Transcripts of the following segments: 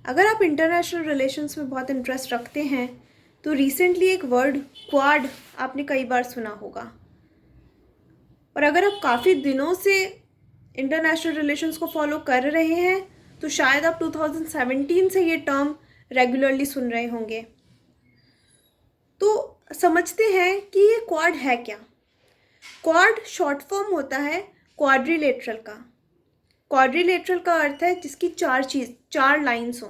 अगर आप international relations में बहुत इंटरेस्ट रखते हैं तो रिसेंटली एक वर्ड क्वाड आपने कई बार सुना होगा। और अगर आप काफ़ी दिनों से इंटरनेशनल रिलेशंस को फॉलो कर रहे हैं तो शायद आप 2017 से ये टर्म रेगुलरली सुन रहे होंगे। तो समझते हैं कि ये क्वाड है क्या। क्वाड शॉर्ट फॉर्म होता है क्वाड्रिलेटरल का। क्वाड्रिलेटरल का अर्थ है जिसकी चार लाइंस हों।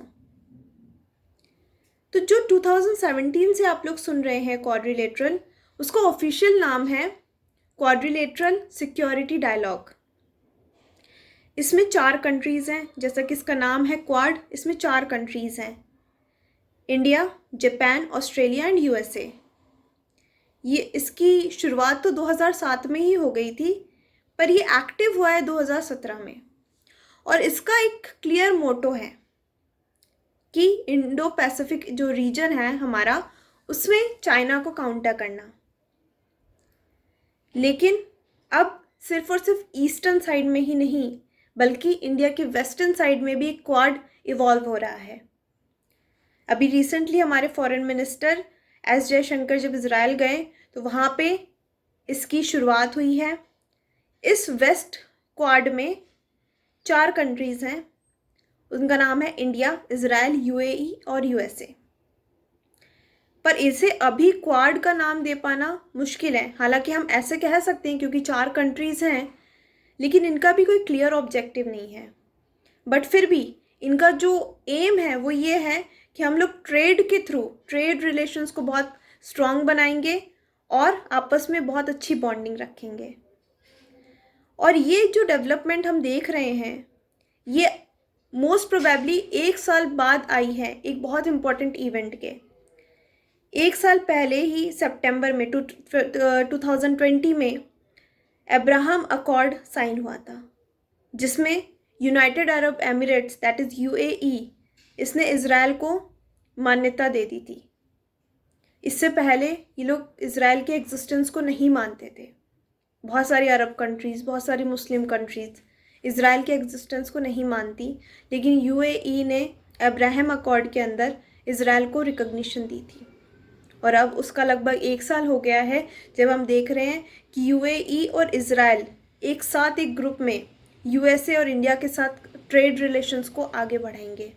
तो जो 2017 से आप लोग सुन रहे हैं क्वाड्रिलेटरल, उसका ऑफिशियल नाम है क्वाड्रिलेटरल सिक्योरिटी डायलॉग। इसमें 4 कंट्रीज़ हैं, जैसा कि इसका नाम है क्वाड। इसमें 4 कंट्रीज़ हैं, India, Japan, Australia and USA. ये इसकी शुरुआत तो 2007 में ही हो गई थी, पर ये एक्टिव हुआ है 2017 में। और इसका एक क्लियर मोटो है कि इंडो पैसिफिक जो रीजन है हमारा, उसमें चाइना को काउंटर करना। लेकिन अब सिर्फ और सिर्फ ईस्टर्न साइड में ही नहीं, बल्कि इंडिया के वेस्टर्न साइड में भी एक क्वाड इवॉल्व हो रहा है। अभी रिसेंटली हमारे फॉरेन मिनिस्टर एस जयशंकर जब इजराइल गए तो वहाँ पे इसकी शुरुआत हुई है। इस वेस्ट क्वाड में 4 कंट्रीज़ हैं, उनका नाम है इंडिया, इजराइल, यूएई और यूएसए। पर इसे अभी क्वाड का नाम दे पाना मुश्किल है। हालांकि हम ऐसे कह सकते हैं क्योंकि 4 कंट्रीज़ हैं, लेकिन इनका भी कोई क्लियर ऑब्जेक्टिव नहीं है। बट फिर भी इनका जो एम है वो ये है कि हम लोग ट्रेड के थ्रू ट्रेड रिलेशंस को बहुत स्ट्रॉन्ग बनाएंगे और आपस में बहुत अच्छी बॉन्डिंग रखेंगे। और ये जो डेवलपमेंट हम देख रहे हैं ये मोस्ट प्रोबेबली 1 साल बाद आई है एक बहुत इम्पॉर्टेंट इवेंट के। 1 साल पहले ही सितंबर में 2020 में अब्राहम अकॉर्ड साइन हुआ था, जिसमें United Arab Emirates that is UAE, इसने इज़राइल को मान्यता दे दी थी। इससे पहले ये लोग इज़राइल के एग्जिस्टेंस को नहीं मानते थे। बहुत सारी अरब कंट्रीज़, बहुत सारी मुस्लिम कंट्रीज़ इज़राइल के एग्जिस्टेंस को नहीं मानती, लेकिन यूएई ने अब्राहम अकॉर्ड के अंदर इज़राइल को रिकॉग्निशन दी थी। और अब उसका लगभग 1 साल हो गया है जब हम देख रहे हैं कि यूएई और इज़राइल एक साथ एक ग्रुप में यूएसए और इंडिया के साथ ट्रेड रिलेशंस को आगे बढ़ाएंगे।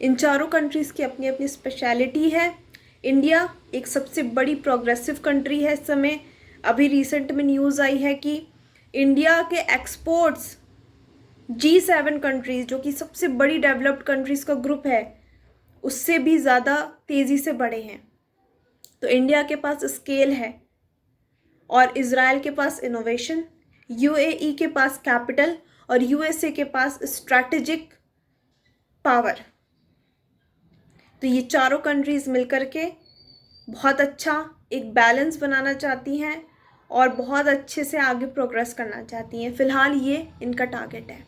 इन चारों कंट्रीज़ की अपनी अपनी स्पेशलिटी है। इंडिया एक सबसे बड़ी प्रोग्रेसिव कंट्री है इस समय। अभी रिसेंट में न्यूज़ आई है कि इंडिया के एक्सपोर्ट्स G7 कंट्रीज़, जो कि सबसे बड़ी डेवलप्ड कंट्रीज़ का ग्रुप है, उससे भी ज़्यादा तेज़ी से बढ़े हैं। तो इंडिया के पास स्केल है और इज़राइल के पास इनोवेशन, यूएई के पास कैपिटल और यूएसए के पास स्ट्रैटेजिक पावर। तो ये चारों कंट्रीज़ मिलकर के बहुत अच्छा एक बैलेंस बनाना चाहती हैं और बहुत अच्छे से आगे प्रोग्रेस करना चाहती हैं। फ़िलहाल ये इनका टारगेट है।